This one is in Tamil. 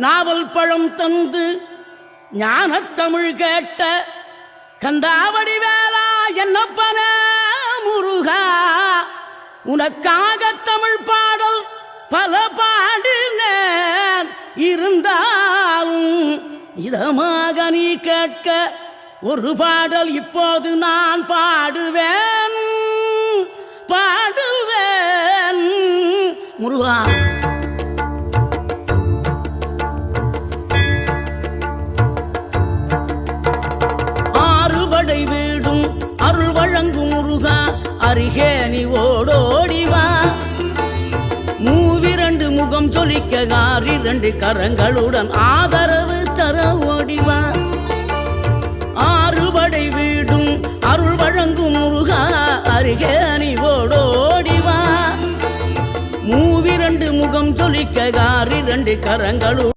நாவல் பழம் தந்து ஞானத்தமிழ் கேட்ட கந்தாவடி வேளா என்னப்பன முருகா, உனக்காக தமிழ் பாடல் பல பாடினேன், இருந்தாலும் இதமாக நீ கேட்க ஒரு பாடல் இப்போது நான் பாடுவேன் பாடுவேன் முருகா. ஆறுபடை வீடும் அருள் வழங்கும் முருகா, அருகே நீ ஓடோடிவா. மூவிரண்டு முகம் சொலிக்க ஆறிரண்டு கரங்களுடன் ஆதரவு தர ஓடிவா. ஆறுபடை வீடும் அருள் வழங்கும் முருகா, அருகே நீ ஓடோடிவா. மூவிரண்டு முகம் சொலிக்க ஆறிரண்டு கரங்களுடன்